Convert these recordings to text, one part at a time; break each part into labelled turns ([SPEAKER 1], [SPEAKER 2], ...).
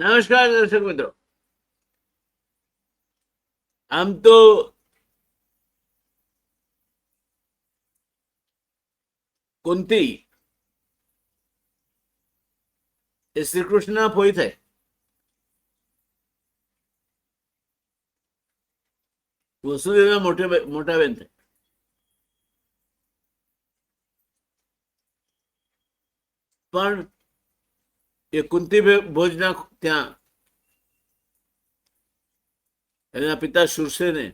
[SPEAKER 1] નમસ્કાર દર્શક મિત્રો. આમ તો કુંતી એ શ્રી કૃષ્ણના ફોઈ થાય. વસુદેવના મોટા બેન થાય. પણ એ કુંતી ભોજના ત્યાં એના પિતા શુરસેને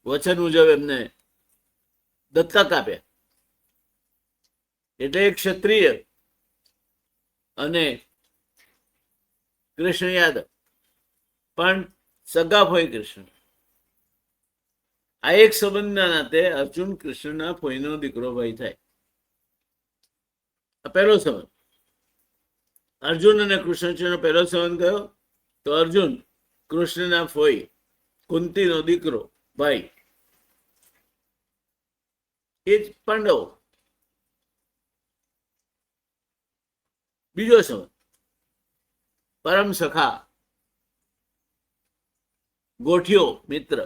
[SPEAKER 1] વચન મુજબ એમને દત્તક આપ્યા. એટલે એક ક્ષત્રિય અને કૃષ્ણ યાદવ પણ સગા ફોઈ કૃષ્ણ. આ એક સંબંધના નાતે અર્જુન કૃષ્ણના ફોઈનો દીકરો ભાઈ થાય. આ પહેલો સંબંધ. અર્જુન અને કૃષ્ણ પહેલો સંબંધ કયો? તો અર્જુન કૃષ્ણના ફોઈ કુંતીનો દીકરો ભાઈ, એ જ પાંડવો. બીજો સંબંધ પરમ સખા, ગોઠિયો, મિત્ર.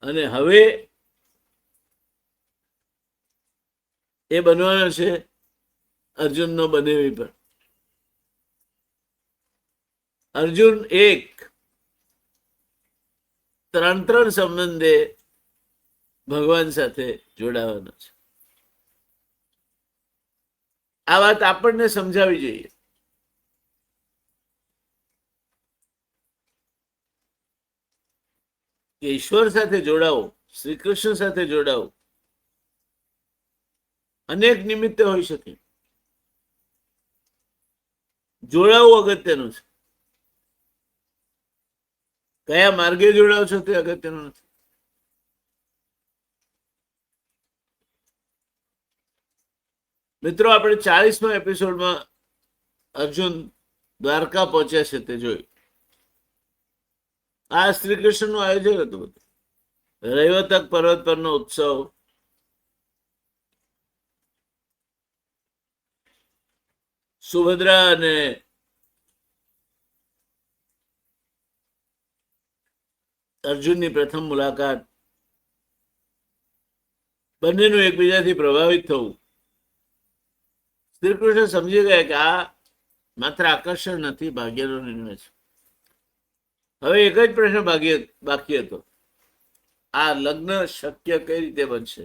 [SPEAKER 1] અને હવે એ બનવાનો છે અર્જુનનો બનેવી પર. અર્જુન એક ત્રણ સંબંધે ભગવાન સાથે જોડાવાનો છે. આ વાત આપણને સમજાવી જોઈએ. કે ઈશ્વર સાથે જોડાવો, શ્રી કૃષ્ણ સાથે જોડાવો અનેક નિમિત્તે હોઈ શકે. જોડાવું અગત્યનું છે. કયા માર્ગે જોડાવ છો તે અગત્યનું નથી. મિત્રો, આપણે 40મા એપિસોડમાં અર્જુન દ્વારકા પહોંચ્યા છે તે જોયું. આ શ્રી કૃષ્ણનું આયોજન હતું બધું. રૈવતક પર્વત પરનો ઉત્સવ, સુભદ્રા અને અર્જુનની પ્રથમ મુલાકાત, બંનેનું એકબીજાથી પ્રભાવિત થવું. શ્રી કૃષ્ણ સમજી ગયા કે આ માત્ર આકર્ષણ નથી, ભાગ્યનો નિર્ણય છે. હવે એક જ પ્રશ્ન બાકી હતો, આ લગ્ન શક્ય કઈ રીતે બનશે?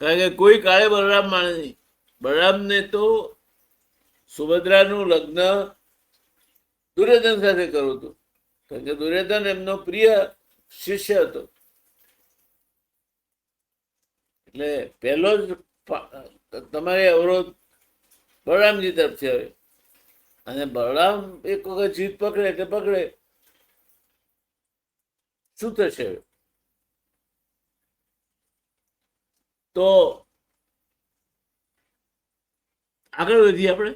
[SPEAKER 1] કારણ કે કોઈ કાળે બલરામ માણે નહીં. બલરામને તો સુભદ્રાનું લગ્ન દુર્યોધન સાથે કરવું હતું, કારણ કે દુર્યોધન એમનો પ્રિય શિષ્ય હતો. એટલે પહેલો જ તમારે અવરોધ બલરામજી તરફથી આવે. અને બલરામ એક વખત જીત પકડે કે પકડે, શું થશે? તો આગળ વધીએ આપણે.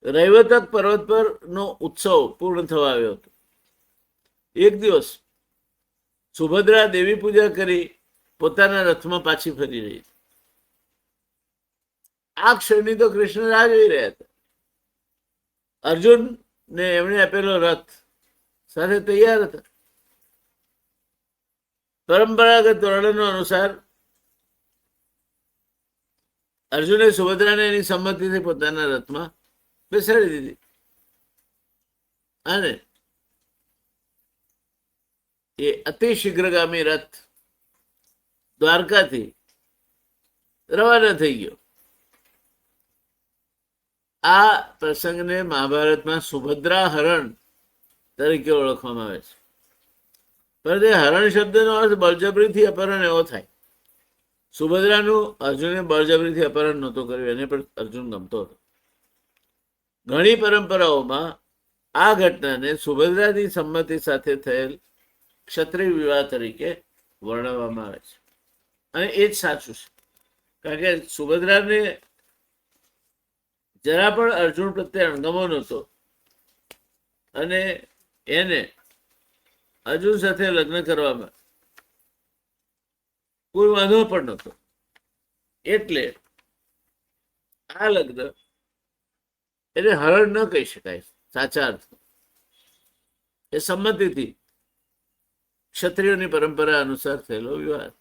[SPEAKER 1] રૈવતક પર્વત પરનો ઉત્સવ પૂર્ણ થવા આવ્યો હતો. એક દિવસ સુભદ્રા દેવી પૂજા કરી પોતાના રથમાં પાછી ફરી રહી હતી. આ ક્ષણની તો કૃષ્ણ રાહ જોઈ રહ્યા હતા. અર્જુન ને એમણે આપેલો રથ સાથે તૈયાર હતા. પરંપરાગત વર્ણનો અનુસાર અર્જુને સુભદ્રાને એની સંમતિથી પોતાના રથમાં બેસાડી દીધી અને એ અતિ શીઘ્રગામી રથ દ્વારકાથી રવાના થઈ ગયો. આ પ્રસંગને મહાભારતમાં સુભદ્રા હરણ તરીકે ઓળખવામાં આવે છે. પરંતુ હરણ શબ્દનો અર્થ બળજબરીથી અપહરણ એવો થાય. સુભદ્રાનું અર્જુને બળજબરીથી અપહરણ નહોતું કર્યું, એને પણ અર્જુન ગમતો હતો. ઘણી પરંપરાઓમાં આ ઘટનાને સુભદ્રાની સંમતિ સાથે થયેલ ક્ષત્રિય વિવાહ તરીકે વર્ણવવામાં આવે છે. અને એ જ સાચું છે, કારણ કે સુભદ્રાને જરા પણ અર્જુન પ્રત્યે અણગમો નહોતો અને એને અર્જુન સાથે લગ્ન કરવામાં કોઈ વાંધો પણ નહોતો. એટલે આ લગ્ન એટલે હરણ ન કહી શકાય સાચા અર્થ. એ સંમતિથી ક્ષત્રિયોની પરંપરા અનુસાર થયેલો વિવાદ.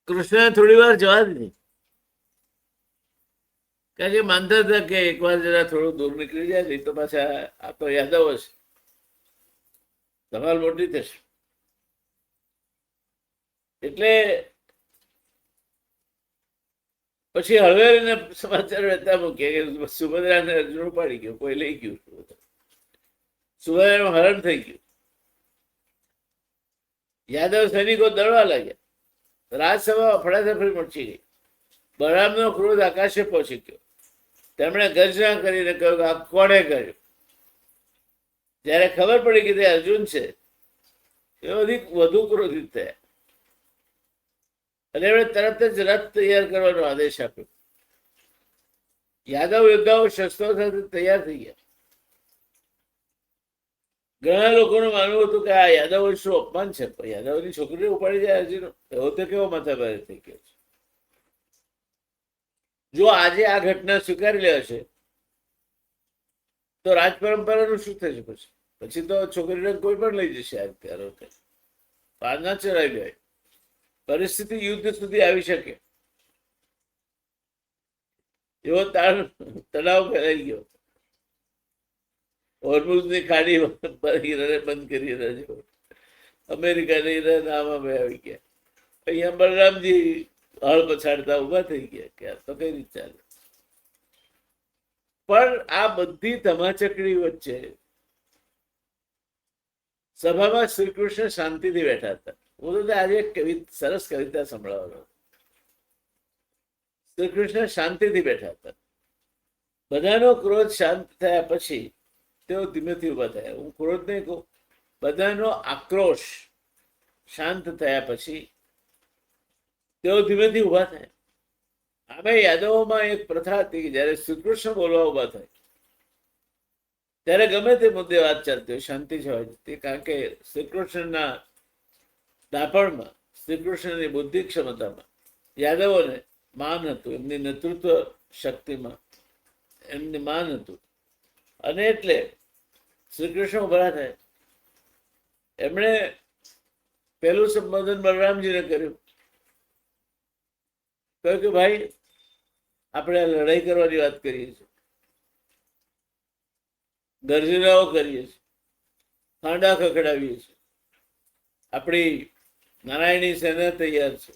[SPEAKER 1] કૃષ્ણએ થોડી વાર જવા દીધી, કારણ કે માનતા હતા કે એકવાર જરા થોડું દૂર નીકળી જાય નહીં તો પાછા આ તો યાદવ હશે, ધમાલ મોટી થશે. એટલે પછી હળવેને સમાચાર વહેતા મૂકીએ કે સુભદ્રાને અર્જુન ઉપાડી ગયો, કોઈ લઈ ગયું, સુભદ્રાનું હરણ થઈ ગયું. યાદવ સૈનિકો દળવા લાગ્યા, રાજસભા અફડાતફડી મચી ગઈ. બળરામનો ક્રોધ આકાશે પહોંચી ગયો. તેમણે ગર્જના કરીને કહ્યું કે આ કોણે કર્યું. જયારે ખબર પડી કે તે અર્જુન છે એ વધુ ક્રોધિત થયા અને એમણે તરત જ રથ તૈયાર કરવાનો આદેશ આપ્યો. યાદવ યોદ્ધાઓ શસ્ત્રો સાથે તૈયાર થઈ ગયા. ઘણા લોકોનું માનવું હતું કે આ યાદવ વંશનું અપમાન છે, પણ યાદવની છોકરીને ઉપાડી જાય અર્જુન, એવો તો કેવો માથાભારે થઈ ગયો છે. જો આજે આ ઘટના સ્વીકારી લે છે તો રાજ પરંપરાનું શું થશે? પછી તો છોકરીને કોઈ પણ લઈ જશે. અત્યારે પારના ચડાવી લે, પરિસ્થિતિ યુદ્ધ સુધી આવી શકે એવો તણાવ ફેલાઈ ગયો. હોર્મુઝની ખાડી બંધ કરી રહ્યા, અમેરિકાની નામ અમે આવી ગયા. અહીંયા બલરામજી હળ પછાડતા ઉભા થઈ ગયા કે આ તો કઈ રીતે ચાલે. પણ આ બધી ધમાચકડી વચ્ચે સભામાં શ્રી કૃષ્ણ શાંતિથી બેઠા હતા. હું તો આજે એક સરસ કવિતા સંભળાવવાનો. શ્રી કૃષ્ણ શાંતિથી બેઠા હતા. બધાનો ક્રોધ શાંત થયા પછી તેઓ ધીમેથી ઉભા થયા. હું ક્રોધ નહીં કહું, બધાનો આક્રોશ શાંત થયા પછી તેઓ ધીમેથી ઉભા થયા. આમે યાદવોમાં એક પ્રથા હતી કે જયારે શ્રીકૃષ્ણ બોલવા ઉભા થાય ત્યારે ગમે તે મુદ્દે વાત ચાલતી હોય શાંતિ છવાઈ જતી, કારણ કે શ્રીકૃષ્ણના દાપણમાં, શ્રીકૃષ્ણની બુદ્ધિ ક્ષમતામાં યાદવોને માન હતું, એમની નેતૃત્વ શક્તિમાં એમને માન હતું. અને એટલે શ્રીકૃષ્ણ ઉભા થાય. એમણે પહેલું સંબોધન બલરામજીને કર્યું. કહ્યું કે ભાઈ, આપણે લડાઈ કરવાની વાત કરીએ છીએ, ગર્જનાઓ કરીએ છીએ, ખાંડા ખખડાવીએ છીએ, આપણી નારાયણી સેના તૈયાર છે.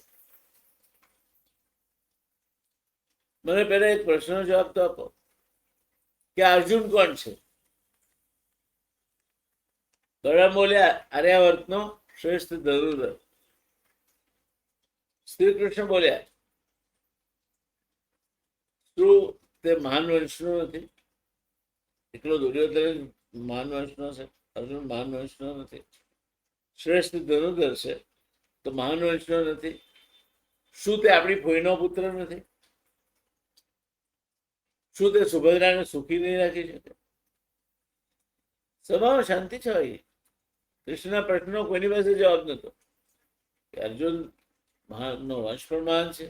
[SPEAKER 1] મને પહેલા એક પ્રશ્નનો જવાબ તો આપો કે અર્જુન કોણ છે? બલરામ બોલ્યા, આર્યાવર્તનો શ્રેષ્ઠ ધનુર્ધર. શ્રી કૃષ્ણ બોલ્યા, શું તે મહાન વંશનો નથી? એકલો દુર્યોધન મહાન વંશનો છે, અર્જુન મહાન વંશનો નથી. શ્રેષ્ઠ ધનુર્ધર છે તો મહાન વંશનો નથી. શું તે આપણી ફોઈનો પુત્ર નથી? શું તે સુભદ્રાને સુખી નહીં રાખી શકે? સભામાં શાંતિ છવાઈ. કૃષ્ણના પ્રશ્નનો કોઈની પાસે જવાબ નતો. અર્જુન મહાનનો વંશ પણ મહાન છે,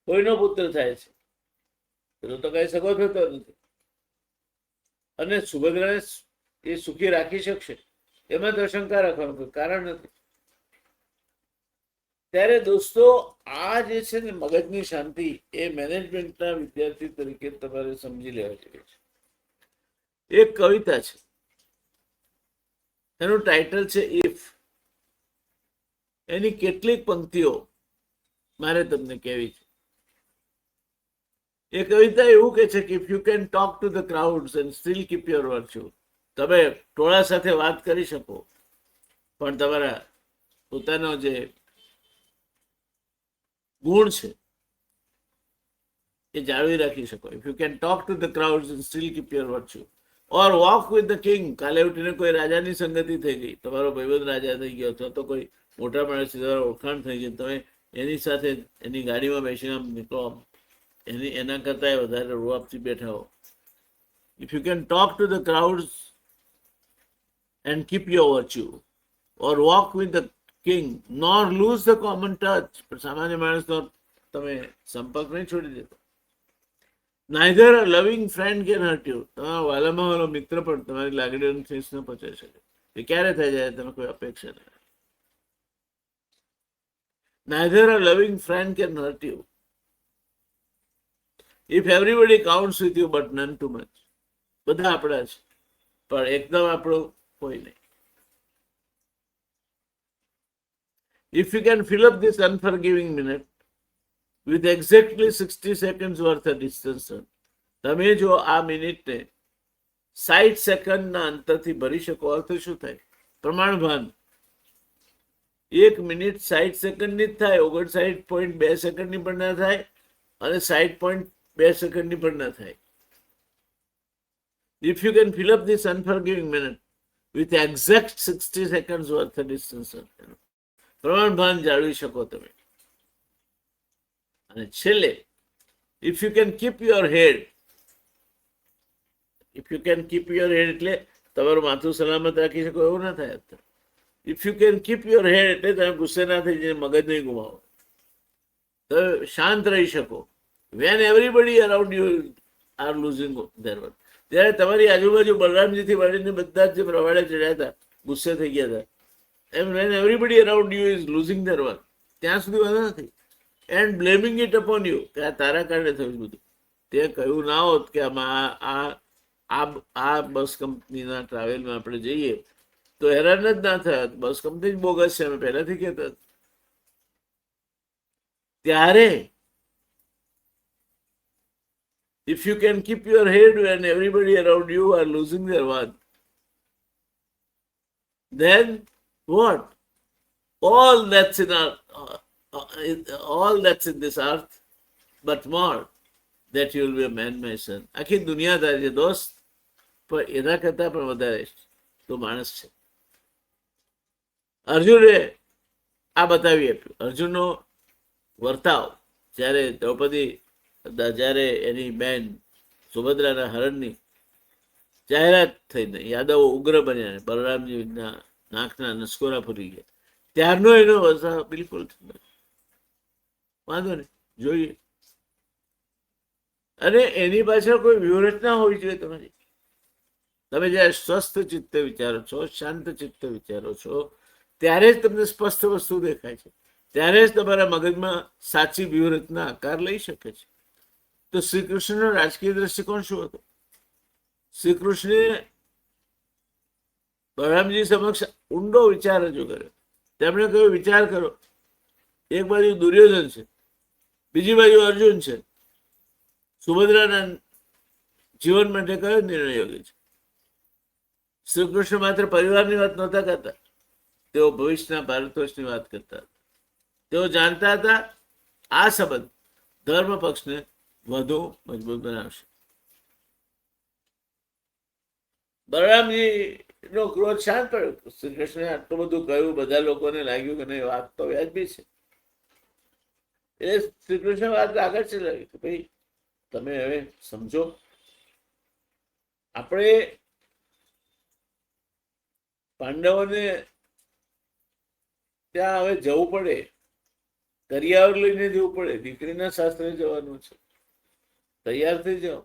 [SPEAKER 1] કોઈનો પુત્ર થાય છે તો કઈ સગો થતો નથી, અને સુભદ્રાને એ સુખી રાખી શકશે એમાં તો શંકા રાખવાનું કોઈ કારણ નથી. ત્યારે દોસ્તો, આ જે છે ને મગજની શાંતિ, એ મેનેજમેન્ટના વિદ્યાર્થી તરીકે તમારે સમજી લેવા જોઈએ છે. એક કવિતા છે, એનું ટાઇટલ છે ઇફ. એની કેટલીક પંક્તિઓ મારે તમને કહેવી છે. એ કવિતા એવું કે છે કે if you can talk to the crowds and steel keep your virtue. તમે ટોળા સાથે વાત કરી શકો પણ તમારા પોતાનો જે ગુણ છે એ જાળવી રાખી શકો. If you can talk to the crowds and steel keep your virtue or walk with the king. કાલે ઉઠીને કોઈ રાજાની સંગતિ થઈ ગઈ, તમારો ભાઈબંધ રાજા થઈ ગયો અથવા તો કોઈ મોટા માણસથી તમારો ઓળખાણ થઈ ગઈ, તમે એની સાથે એની ગાડીમાં બેસીને આમ નીકળો, એના કરતાં વધારે રૂઆબથી બેઠા હો. If you can talk to the crowds and keep your virtue or walk with the king nor lose the common touch. પણ સામાન્ય માણસનો તમે સંપર્ક નહીં છોડી દેતો. નાઇધર અ લવિંગ ફ્રેન્ડ કેન હર્ટ યુ. તમારો વાલામાં વાલો મિત્ર પણ તમારી લાગણીઓને ઠેસ ન પહોંચાડી શકે. એ ક્યારે થઈ જાય તમે કોઈ અપેક્ષા નહીં. નાઇધર અ લવિંગ friend can hurt you if everybody counts with you but none too much. બધા આપણા છે પણ એકદમ આપણું કોઈ નહીં. If you can fill up this unforgiving minute with exactly 60 seconds worth of distance, તમે જો આ મિનિટને 60 સેકન્ડના અંતરથી ભરી શકો તો શું થાય? પ્રમાણભાન. 1 મિનિટ 60 સેકન્ડની જ થાય, 59.2 સેકન્ડની પણ ના થાય અને 60.2 સેકન્ડની પણ ના થાય. If you can fill up this unforgiving minute with exact 60 seconds worth of distance, પ્રમાણભાન જાળવી શકો તમે. અને છેલ્લે, if you can keep your head, if you can keep your head એટલે તમારું માથું સલામત રાખી શકો એવું ના થાય. If you can keep your head એટલે તમે ગુસ્સે ના થઈ જાય, મગજ નહીં ગુમાવો, તમે શાંત રહી શકો. When everybody around you are losing their work. ત્યારે તમારી આજુબાજુ બલરામજીથી વાળીને બધા જ જે પ્રવાડે ચડ્યા હતા, ગુસ્સે થઈ ગયા હતા, when everybody around you is losing their work, ત્યાં સુધી વાંધો નથી. and blaming it upon you, કે આ તારા કારણે થયું બધું. તે કહ્યું ના હોત કે આ બસ કંપનીના ટ્રાવેલમાં આપણે જઈએ તો હેરાન જ ના થયા. બસ કંપની જ બોગસ છે, અમે પહેલાથી કહેતા. ત્યારે if you can keep your head when everybody around you are losing their work, then what? All that's in this earth, but more, that you will be a man, my son. આખી દુનિયા તારી છે દોસ્ત, પણ એના કરતા પણ વધારે તો માણસ છે. અર્જુને આ બતાવી આપ્યું. અર્જુનનો વર્તાવ જ્યારે એની બેન સુભદ્રાના હરણની જાહેરાત થઈને યાદવો ઉગ્ર બન્યા, બલરામજીના નાકના નસકોરા ફૂટી ગયા, ત્યારનો એનો વર્તાવ બિલકુલ વાંધો નહીં, જોઈએ. અને એની પાછળ કોઈ વ્યૂહરચના હોવી જોઈએ તમારી. તમે જ્યારે સ્વસ્થ ચિત્તે વિચારો છો, શાંત ચિત્તે વિચારો છો, ત્યારે જ તમને સ્પષ્ટ વસ્તુ દેખાય છે. ત્યારે જ તમારા મગજમાં સાચી વ્યૂહરચના આકાર લઈ શકે છે. તો શ્રી કૃષ્ણનો રાજકીય દ્રષ્ટિકોણ શું હતો? શ્રી કૃષ્ણે બલરામજી સમક્ષ ઊંડો વિચાર રજૂ કર્યો. તેમણે કહ્યું, વિચાર કરો, એક બાજુ દુર્યોધન છે, બીજી બાજુ અર્જુન છે. સુભદ્રાના જીવન માટે કયો નિર્ણય યોગ્ય છે? શ્રી કૃષ્ણ માત્ર પરિવારની વાત નહોતા કરતા, તેઓ ભવિષ્યના ભારતવર્ષની વાત કરતા હતા. તેઓ જાણતા હતા આ સંબંધ ધર્મ પક્ષને વધુ મજબૂત બનાવશે. બલરામજીનો ક્રોધ શાંત પડ્યો. શ્રી કૃષ્ણે આટલું બધું કહ્યું, બધા લોકોને લાગ્યું કે નહીં, વાત તો વ્યાજબી છે. એટલે શ્રી કૃષ્ણ વાત આગળ ચલાવી કે ભાઈ તમે હવે સમજો, આપણે પાંડવોને ત્યાં હવે જવું પડે, કરિયાવર લઈને જવું પડે, દીકરીના શાસ્ત્રે જવાનું છે, તૈયાર થઈ જાઓ.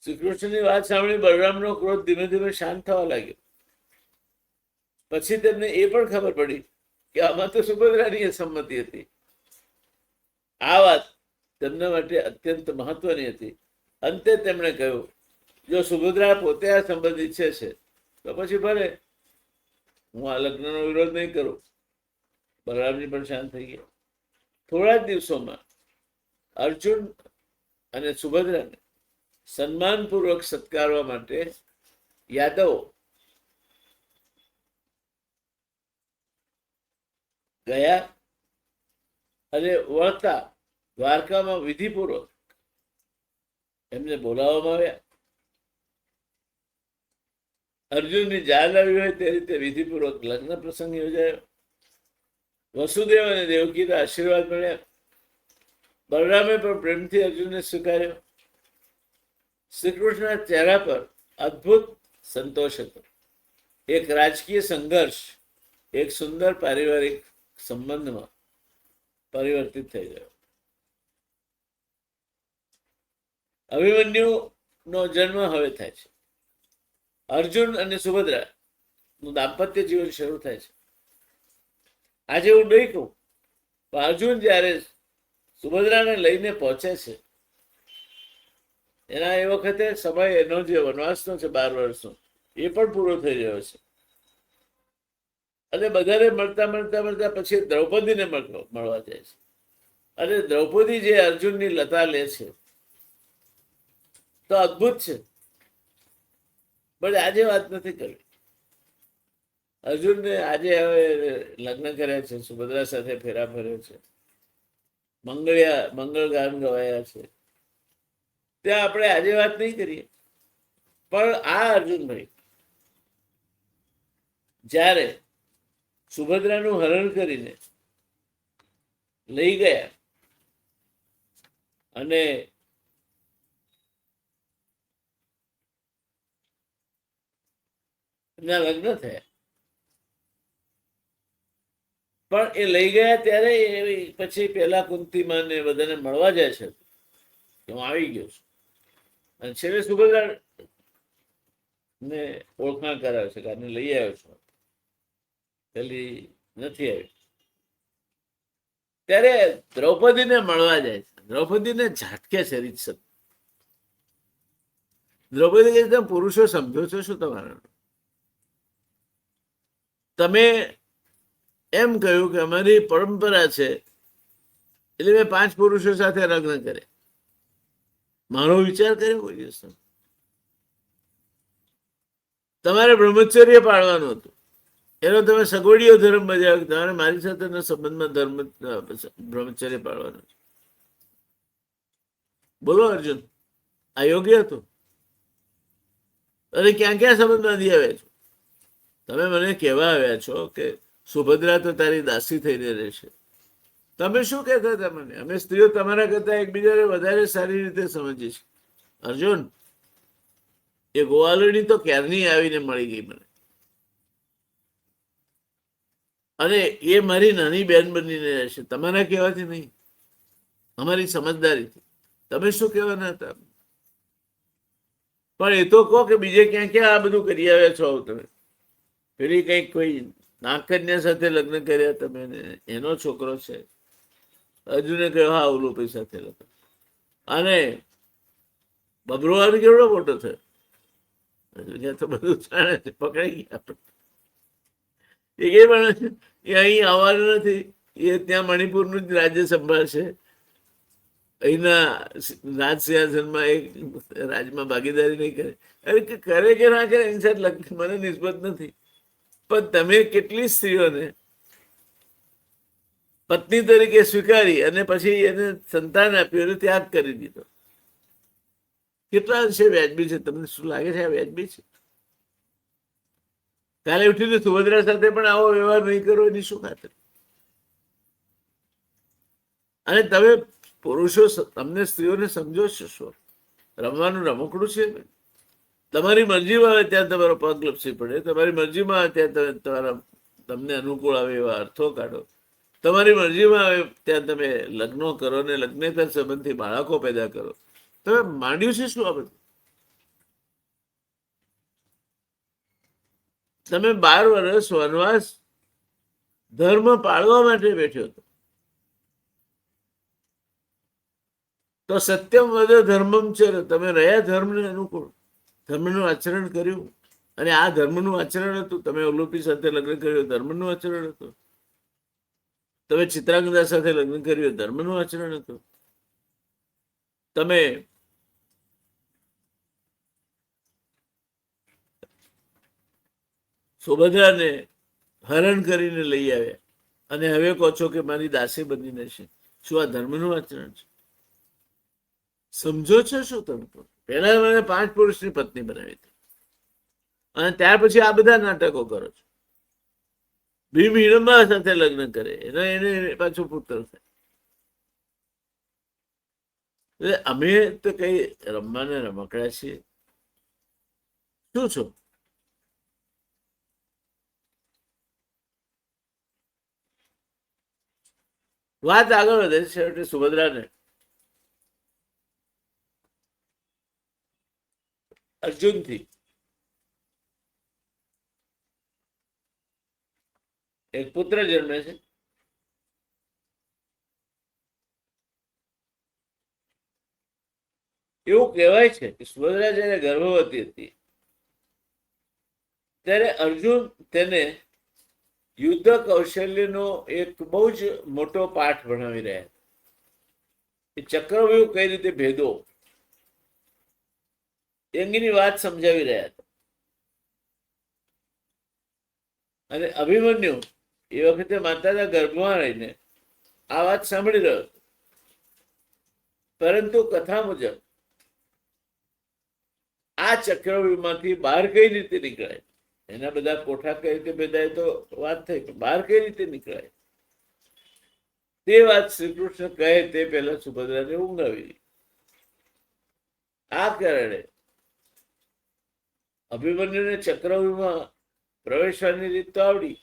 [SPEAKER 1] શ્રી કૃષ્ણની વાત સાંભળી બલરામનો ક્રોધ ધીમે ધીમે શાંત થવા લાગ્યો. પછી તેમને એ પણ ખબર પડી કે આમાં તો સુભદ્રાની સંમતિ હતી. આ વાત તેમના માટે અત્યંત મહત્વની હતી. અંતે તેમણે કહ્યું, જો સુભદ્રા પોતે આ સંબંધ ઈચ્છે છે તો પછી ભલે, હું આ લગ્નનો વિરોધ નહીં કરું. બલરામજી પણ શાંત થઈ ગયા. થોડા જ દિવસોમાં અર્જુન અને સુભદ્રાને સન્માનપૂર્વક સત્કારવા માટે યાદવો ગયા અને વળતા દ્વારકામાં વિધિપૂર્વક એમને બોલાવવામાં આવ્યા. અર્જુનની જાન આવી હોય તે રીતે વિધિપૂર્વક લગ્ન પ્રસંગ યોજાયો. વસુદેવ અને દેવકીના આશીર્વાદ મળ્યા. બલરામે પણ પ્રેમથી અર્જુનને સ્વીકાર્યો. શ્રી કૃષ્ણના ચહેરા પર અદ્ભુત સંતોષ હતો. એક રાજકીય સંઘર્ષ એક સુંદર પારિવારિક સંબંધમાં પરિવર્તિત થઈ ગયો. અભિમન્યુ નો જન્મ હવે થાય છે. અર્જુન અને સુભદ્રા નું દાંપત્ય જીવન શરૂ થાય છે. આજે હું નહીં કહું, પણ અર્જુન જ્યારે સુભદ્રાને લઈને પહોંચે છે, એના એ વખતે સમય એનો જે વનવાસનો છે 12 વર્ષનો, એ પણ પૂરો થઈ રહ્યો છે. અને બધાને મળતા મળતા મળતા પછી દ્રૌપદીને મળવા જાય છે. અને દ્રૌપદી જે અર્જુનની લતા લે છે તો અદ્ભુત છે. પણ આજે વાત નથી કરવી. અર્જુનને આજે હવે લગ્ન કર્યા છે, સુભદ્રા સાથે ફેરા ફર્યો છે, મંગળ ગાન ગવાયા છે, ત્યાં આપણે આજે વાત નહીં કરીએ. પણ આ અર્જુનભાઈ જ્યારે સુભદ્રાનું હરણ કરીને લઈ ગયા અને એમના લગ્ન થયા, પણ એ લઈ ગયા ત્યારે પછી પેલા કુંતીમાં ને બધાને મળવા જાય છે કે હું આવી ગયો છું. અને છેલ્લે સુભદ્રા ને ઓળખાણ કરાવે છે કે આને લઈ આવ્યો છું, પેલી નથી આવી. ત્યારે દ્રૌપદીને મળવા જાય છે. દ્રૌપદીને ઝાટકે છે રીતસર. દ્રૌપદી કહે તમે પુરુષો સમજો છો શું તમારા? તમે એમ કહ્યું કે અમારી પરંપરા છે એટલે મેં 5 પુરુષો સાથે લગ્ન કરે. મારો વિચાર કર્યો કોઈ દિવસ? તમારે બ્રહ્મચર્ય પાળવાનું હતું, એનો તમે સગવડીયો ધર્મ બજાવ્યો. તમારે મારી સાથેના સંબંધમાં બ્રહ્મચર્ય પાળવાનું. બોલો અર્જુન, આ યોગ્ય હતું? અને ક્યાં ક્યાં સંબંધ બાંધી આવ્યા છો? તમે મને કહેવા આવ્યા છો કે સુભદ્રા તો તારી દાસી થઈને રહેશે. તમે શું કહેતા હતા મને? અમે સ્ત્રીઓ તમારા કરતા એકબીજાને વધારે સારી રીતે સમજીએ છીએ. અર્જુન, એ ગોવાલણી તો ક્યારની આવીને મળી ગઈ મને, અને એ મારી નાની બેન બનીને રહેશે. તમારા કહેવાથી નહીં, અમારી સમજદારીથી. તમે શું કહેવાના હતા? પણ એ તો કહો કે બીજે ક્યાં ક્યાં આ બધું કરી આવ્યા છો તમે? પેલી કંઈક કોઈ નાગકન્યા સાથે લગ્ન કર્યા તમે, એનો છોકરો છે. અર્જુને કહ્યું હા ઉલુપી સાથે લગ્ન. અને બબરુવાનો કેવડો મોટો થયો? અર્જુન તો બધું જાણે છે, પકડાઈ ગયા. એ કઈ પણ એ અહીં આવવાનું નથી, એ ત્યાં મણિપુરનું જ રાજ્ય સંભાળશે. અહીંના રાજ સિંહાસનમાં એક રાજમાં ભાગીદારી નહીં કરે. અરે કરે કે ના કરે એની સાથે મને નિસ્બત નથી. પણ તમે કેટલી સ્ત્રીઓને પત્ની તરીકે સ્વીકારી અને પછી એને સંતાન આપ્યું અને ત્યાગ કરી દીધો. કેટલા અંશે વ્યાજબી છે? તમને શું લાગે છે આ વ્યાજબી છે? કાલે ઉઠીને સુભદ્રા સાથે પણ આવો વ્યવહાર નહીં કરો એની શું ખાતરી? અને તમે પુરુષો તમને સ્ત્રીઓને સમજો છો શું? રમવાનું રમકડું છે? તમારી મરજીમાં આવે ત્યાં તમારો પગ લપસી પડે, તમારી મરજીમાં આવે ત્યાં તમને અનુકૂળ આવે એવા અર્થો કાઢો, તમારી મરજીમાં આવે ત્યાં તમે લગ્નો કરો ને લગ્નેતર સંબંધથી બાળકો પેદા કરો. તમે માંડ્યું છે શું આ બધું? તમે 12 વર્ષ વનવાસ ધર્મ પાળવા માટે બેઠ્યો હતો. તો સત્યમ વદ ધર્મમ ચર, તમે રહ્યા ધર્મને અનુકૂળ, ધર્મનું આચરણ કર્યું. અને આ ધર્મનું આચરણ હતું. તમે ઉલુપી સાથે લગ્ન કર્યું, ધર્મનું આચરણ હતું. તમે ચિત્રાંગદા સાથે લગ્ન કર્યું, ધર્મનું આચરણ હતું. તમે સુભદ્રાને હરણ કરીને લઈ આવ્યા અને હવે કહો છો કે મારી દાસી બનીને છે. શું આ ધર્મનું આચરણ છે? સમજો છો શું તમે? પહેલા મને 5 પુરુષની પત્ની બનાવી હતી અને ત્યાર પછી આ બધા નાટકો કરો છો. ભીમ હિડમ્બા સાથે લગ્ન કરે, એને પાછું પુત્ર થાય. એટલે અમે તો કઈ રમવાને રમકડા છીએ શું છો? વાત આગળ વધે છે એટલે સુભદ્રાને અર્જુનથી એક પુત્ર જન્મે છે. એવું કહેવાય છે કે સુભદ્રા જયારે ગર્ભવતી હતી ત્યારે અર્જુન તેને યુદ્ધ કૌશલ્યનો એક બહુ જ મોટો પાઠ ભણાવી રહ્યા હતા. એ ચક્રવ્યૂહ કઈ રીતે ભેદો એની વાત સમજાવી રહ્યા હતા. અને અભિમન્યુ એ વખતે માતાના ગર્ભમાં રહીને આ વાત સાંભળી રહ્યો હતો. પરંતુ કથા મુજબ આ ચક્રવ્યૂહમાંથી બહાર કઈ રીતે નીકળાય, એના બધા કોઠા કઈ રીતે ભેદાય તો વાત થઈ, બહાર કઈ રીતે નીકળાય તે વાત શ્રી કૃષ્ણ કહે તે પહેલા સુભદ્રાને ઊંઘ આવી. આ કારણે અભિમન્યુને ચક્રવ્યૂહમાં પ્રવેશવાની રીત તો આવડી,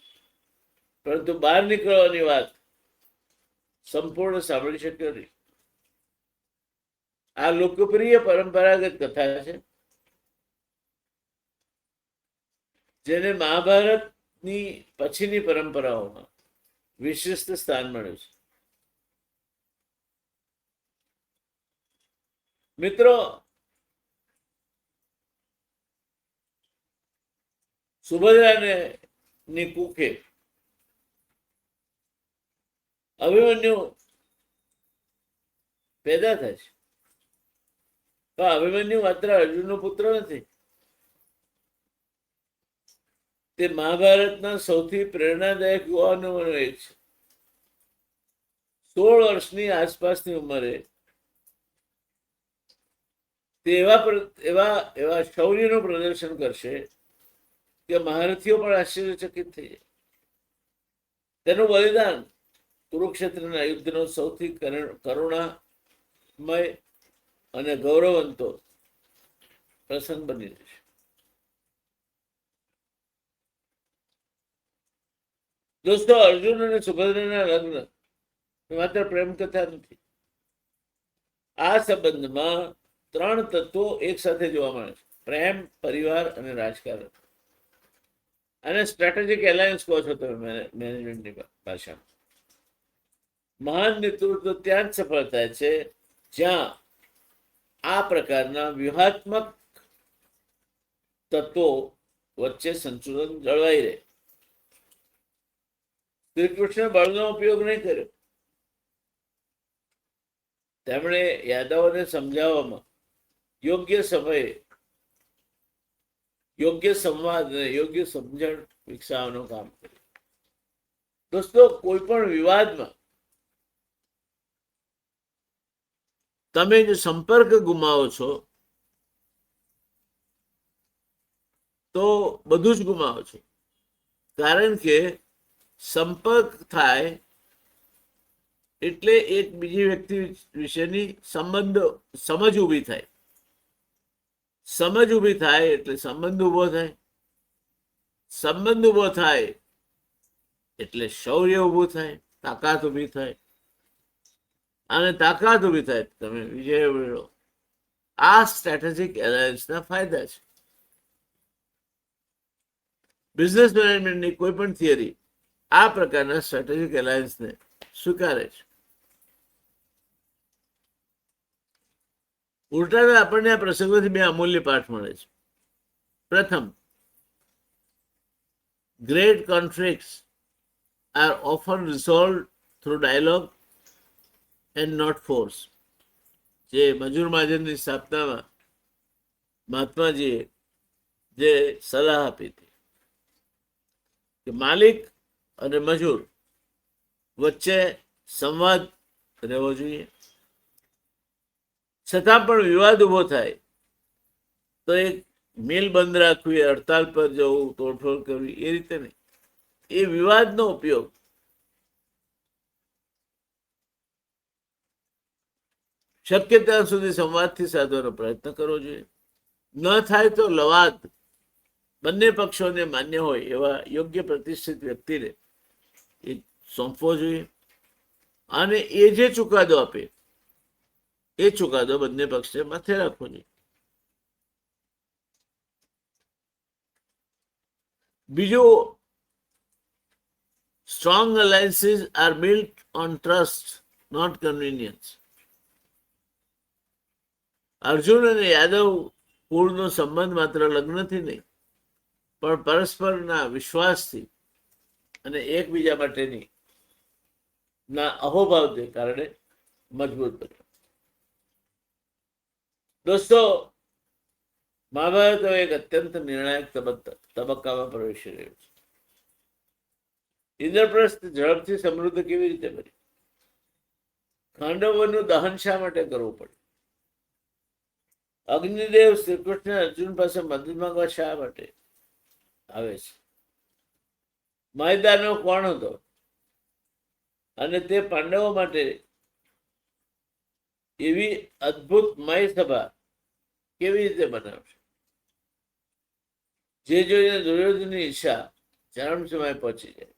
[SPEAKER 1] પરંતુ બહાર નીકળવાની વાત સંપૂર્ણ સાંભળી શક્યો નહીં. આ લોકપ્રિય પરંપરાગત કથા છે જેને મહાભારતની પછીની પરંપરાઓમાં વિશિષ્ટ સ્થાન મળ્યું છે. મિત્રો, સુભદ્રાને ની કુખે અભિમન્યુ પેદા થાય છે. તો અભિમન્યુ માત્ર અર્જુનનો પુત્ર નથી, તે મહાભારતના સૌથી પ્રેરણાદાયક યુવાનોમાંનો એક છે. 16 વર્ષની આસપાસની ઉંમરે તે એવા શૌર્યનું પ્રદર્શન કરશે કે મહારથીઓ પણ આશ્ચર્યચકિત થઈ જાય. તેનું બલિદાન કુરુક્ષેત્રના યુદ્ધનો સૌથી કરુણામય અને ગૌરવવંતો પ્રસંગ બની રહેશે. દોસ્તો, અર્જુન અને સુભદ્રાના લગ્ન માત્ર પ્રેમ કથા નથી. આ સંબંધમાં 3 તત્વો એક સાથે જોવા મળે છે: પ્રેમ, પરિવાર અને રાજકારણ. અને સ્ટ્રેટેજિક એલાયન્સ કહો છો તમે મેનેજમેન્ટની ભાષામાં. મહાન નેતૃત્વ ત્યાં જ સફળ થાય છે જ્યાં આ પ્રકારના વ્યૂહાત્મક તત્વો વચ્ચે સંતુલન જળવાઈ રહે. શ્રી કૃષ્ણ બળનો ઉપયોગ નહીં કર્યો. તેમણે યાદવોને સમજાવવામાં યોગ્ય સમયે યોગ્ય સંવાદ અને યોગ્ય સમજણ વિકસાવવાનું કામ કર્યું. દોસ્તો, કોઈ પણ વિવાદમાં તમે જો સંપર્ક ગુમાવો છો તો બધું જ ગુમાવો છો. કારણ કે સંપર્ક થાય એટલે એક બીજી વ્યક્તિ વિશેની સમજ ઊભી થાય. સમજ ઊભી થાય એટલે સંબંધ ઊભો થાય. સંબંધ ઊભો થાય એટલે શૌર્ય ઊભું થાય, તાકાત ઊભી થાય. અને તાકાત ઊભી થાય તમે વિજય મેળવો. આ સ્ટ્રેટેજિક એલાયન્સના ફાયદા છે. બિઝનેસ મેનેજમેન્ટની કોઈ પણ થિયરી આ પ્રકારના સ્ટ્રેટેજિક એલાયન્સને સ્વીકારે છે. ઉલટાના આપણને આ પ્રસંગોથી 2 અમૂલ્ય પાઠ મળે છે. પ્રથમ, great conflicts are often resolved through dialogue and not force. જે મજૂર મહાજનની સ્થાપનામાં મહાત્માજીએ જે સલાહ આપી હતી કે માલિક અને મજૂર વચ્ચે સંવાદ રહેવો જોઈએ. છતાં પણ વિવાદ ઉભો થાય તો એક મિલ બંધ રાખવી, હડતાલ પર જવું, તોડફોડ કરવી, એ રીતે નહીં. એ વિવાદનો ઉપયોગ શક્ય ત્યાં સુધી સંવાદથી સાધવાનો પ્રયત્ન કરવો જોઈએ. ન થાય તો લવાદ બંને પક્ષોને માન્ય હોય એવા યોગ્ય પ્રતિષ્ઠિત વ્યક્તિને એ સોંપવો જોઈએ. અને એ જે ચુકાદો આપે એ ચુકાદો બંને પક્ષે માથે રાખવો જોઈએ. બીજું, strong alliances are built on trust, not convenience. Arjun અને યાદવ કુળનો સંબંધ માત્ર લગ્નથી નહીં પણ પરસ્પરના વિશ્વાસથી અને એકબીજા માટેની ના અહોભાવને કારણે મજબૂત બન્યો. દોસ્તો, મહાભારત હવે એક અત્યંત નિર્ણાયક તબક્કામાં પ્રવેશી રહ્યું છે. ઇન્દ્રપ્રસ્થ ઝડપથી સમૃદ્ધ કેવી રીતે બન્યું? ખાંડવોનું દહન શા માટે કરવું પડ્યું? અગ્નિદેવ શ્રીકૃષ્ણ અર્જુન પાસે મદદ માંગવા શા માટે આવે છે? માયદાનો કોણ હતો અને તે પાંડવો માટે એવી અદ્ભુત મય સભા કેવી રીતે બનાવશે, જે જોઈને દુર્યોધનની ઈચ્છા ચરમસીમાએ પહોંચી જાય.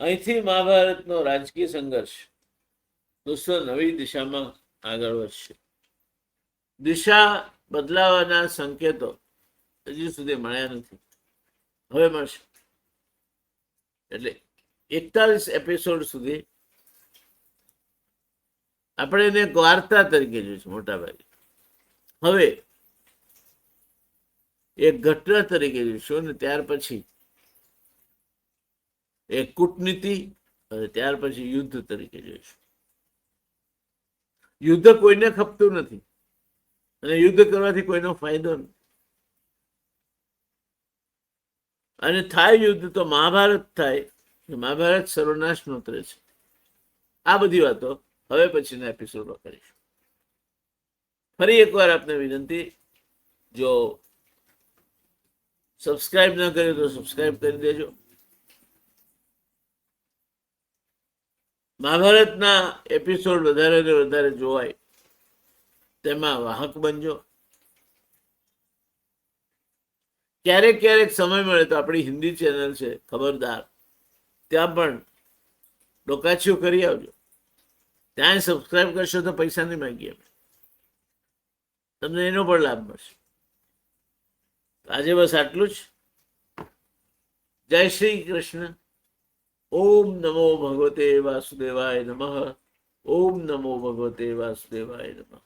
[SPEAKER 1] અહીંથી મહાભારતનો રાજકીય સંઘર્ષ દોસ્તો નવી દિશામાં આગળ વધશે. દિશા બદલાવાના સંકેતો હજી સુધી મળ્યા નથી, હવે મળશે. એટલે 41 એપિસોડ સુધી આપણે એને એક વાર્તા તરીકે જોઈશું મોટા ભાગે. હવે એક ઘટના તરીકે જોઈશું અને ત્યાર પછી એક કૂટનીતિ અને ત્યાર પછી યુદ્ધ તરીકે જોઈશું. યુદ્ધ કોઈને ખપતું નથી અને યુદ્ધ કરવાથી કોઈનો ફાયદો નથી. અને થાય યુદ્ધ તો મહાભારત થાય, મહાભારત સર્વનાશ નોતરે છે. આ બધી વાતો હવે પછીના એપિસોડમાં કરીશું. ફરી એકવાર આપને વિનંતી, જો સબસ્ક્રાઇબ ન કર્યું તો સબસ્ક્રાઇબ કરી દેજો. મહાભારતના એપિસોડ વધારે ને વધારે જોવાય તેમાં વાહક બનજો. ક્યારેક ક્યારેક સમય મળે તો આપણી હિન્દી ચેનલ છે ખબરદાર, ત્યાં પણ ડોકાચીઓ કરી આવજો. ત્યાં સબસ્ક્રાઇબ કરશો તો પૈસા નહીં માંગીએ, તમને એનો પણ લાભ મળશે. આજે બસ આટલું જ. જય શ્રી કૃષ્ણ. ઓમ નમો ભગવતે વાસુદેવાય નમઃ. ઓમ નમો ભગવતે વાસુદેવાય નમઃ.